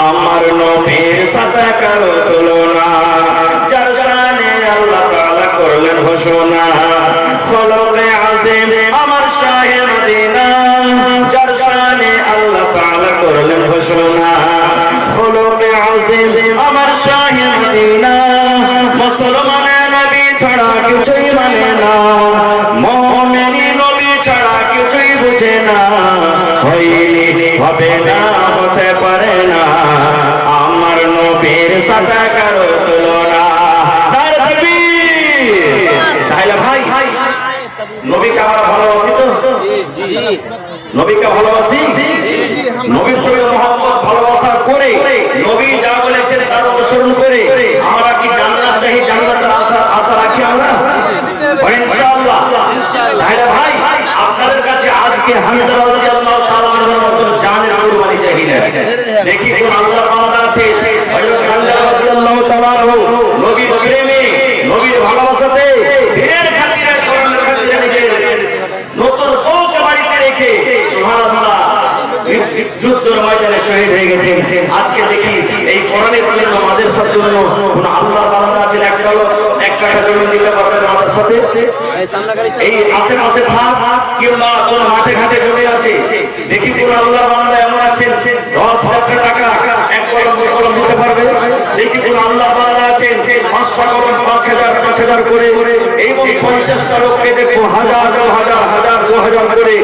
আমার নবীর সাথে কারো তুলনা। যার শানে আল্লাহ তাআলা করলেন ঘোষণা, খলকে আযীম আমার শাহে মদিনা। যার শানে আল্লাহ তাআলা করলেন ঘোষণা, খলকে আযীম আমার শাহে মদিনা। মুসলমানের নবী ছাড়া কিছুই মানে না, মুমিনি নবী ছাড়া কিছুই বুঝে না। হয়নি, হবে না, হতে পারে না, আমার নবীর সাথে কারো তুলনা। নারে তাকবীর। তাহলে ভাই নবীকে আমরা ভালোবাসি তো? জি। নবীকে ভালোবাসি, নবীর সঙ্গে মহব্বত ভালোবাসা করে নবী যা বলেছেন তার অনুসরণ করে আমরা কি জান্নাত চাই, জান্নাতের আশা রাখি আমরা ইনশাআল্লাহ। তাহলে ভাই আপনাদের কাছে আজকে হামিদা রাদিয়াল্লাহু তাআলা আনহুর মতন জানের কুরবানি চাই না। দেখি কোন আল্লাহর বান্দা আছে হযরত হামিদা রাদিয়াল্লাহু তাআলা নবীর প্রেমে নবীর ভালোবাসাতে দিনের খাতিরে কোরআনের খাতিরে নিজের নতুন বউকে বাড়িতে রেখে সুবহানাল্লাহ যুদ্ধের ময়দানে শহীদ হয়ে গেছেন। আজকে দেখি এই কোরআনের জন্য মাদ্রাসার জন্য কোন আল্লাহর বান্দা আছেন একটা লোক এক কাঠা জমি দিতে পারবেন মাদ্রাসাতে? এই আশেপাশে থাক কিংবা কোন মাঠে ঘাটে জমি আছে, দেখি কোন আল্লাহর বান্দা এমন আছেন 10,000 টাকা এক কলম দুই কলম দিতে পারবে? দেখি কোন আল্লাহর বান্দা আছেন 5টা কলম 5,000 করে এবং 50টা লোককে দেখবো 1000 2000 1000 2000 করে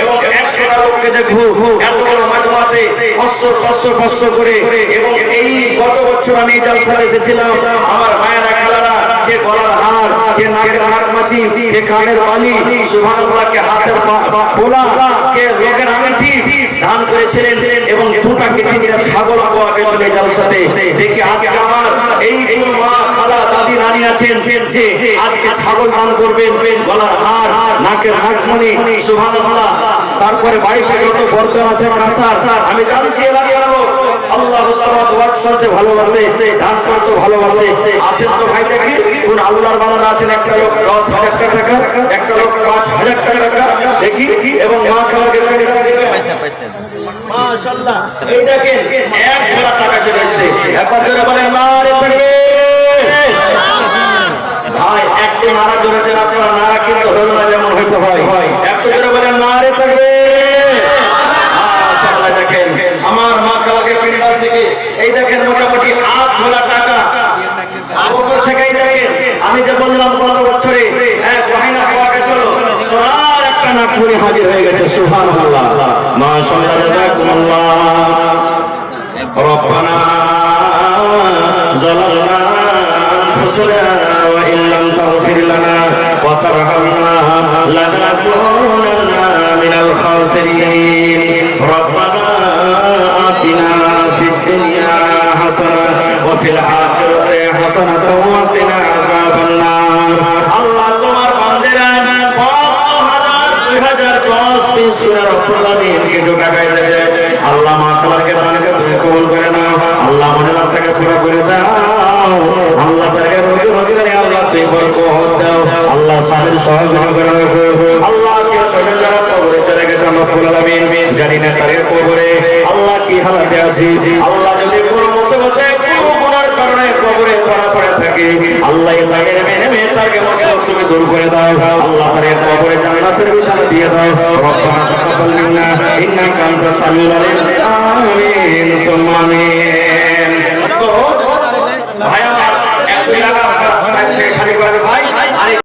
এবং 100টা লোককে দেখবো এত বড় মাজমাতে 500 করে। এবং এই গত বছর আমি জলসাতে এসেছিলাম, আমার মায়েরা খালারা কে গলার হার, কে নাকের নাকমাছি, কে কানের বালি, সুবহানাল্লাহ, কে হাতের পোলা, কে লোকের আংটি দান করেছিলেন এবং 2টা কিডনিরা ছাগল পাওয়া গেছিল এই জলসাতে। দেখি আজকে আমার এই কোন মা খালা দাদি নানি আছেন যে আজকে ছাগল দান করবেন, গলার হার, নাকের নাকমণি, সুবহানাল্লাহ। তারপরে বাড়িতে যত বর্তন আছে কাঁসার, আমি জানছি এলাকার লোক আল্লাহু সামাদ ওয়াজ শুনতে ভালোবাসে, দান করতে ভালোবাসে। আসেন তো ভাই দেখি কোন আল্লাহর বান্দা আছেন একটা লোক 10,000 টাকা, একটা লোক 5,000 টাকা দেখি এবং মা খালাকে মাশাআল্লাহ। এই দেখেন 1,000 টাকা চলে এসেছে। একবার জোরে বলেন নারে তাকবীর। ভাই একটু নারা জোরে দেন, আপনারা নারা কিন্তু হলো না যেমন হইতে হয়। একটু জোরে বলেন নারে তাকবীর। মাশাআল্লাহ। দেখেন আমার মা খালাকে পিন্ডাল থেকে এই দেখেন মোটামুটি 8,000 টাকা উপর থেকেই দেখেন আমি যে বললাম গত বছরে গহনা পাওয়া গেছিল, সোনার একটা নাকমণি হাজির হয়ে গেছে। সুবহানাল্লাহ, মাশাআল্লাহ, জাযাকুমুল্লাহ। রব্বানা যালামনা আনফুসানা ওয়া ইল্লাম তাগফির লানা ওয়া তারহামনা লানাকুনান্না মিনাল খাসিরিন। রব্বানা আতিনা ফিদ দুনিয়া হাসানাহ ওয়া ফিল আখিরাতি হাসানাতাও ওয়া কিনা আযাবান নার। আল্লাহ তোমার বান্দারা 5,000 2000 10 20 করে রব্বুল আলামিন কিছু টাকা এসেছে। আল্লাহ মা খালাকে দানকে তুমি কবুল করে নাও। আল্লাহ মনের আশাকে পুরো করে দাও। আল্লাহ তাকে রোজি রোজগারে আল্লাহ তুমি বরকত দাও। আল্লাহ স্বামীর সহযোগিতা করে রাখো। আল্লাহ কে সবে যারা কবরে চলে গেছে রব্বুল আলামিন জানি না তার কবরে আল্লাহ কি হালাতে আছে। আল্লাহ যদি কোনো মুসিবতে কোনো গুনার কারণে কবরে ধরা পড়ে থাকে, আল্লাহ তাকে নেমে তাকে মুসিবত তুমি দূর করে দাও। আল্লাহ তার কবরে জান্নাতের বিছানা দিয়ে দাও। রব্বানা তাকাব্বাল মিন্না ইন্নাকা আনতাস সামিউল আলিম। আমিন সুম্মা আমিন। তো ভাই আমার এক জায়গা খালি করে ভাই।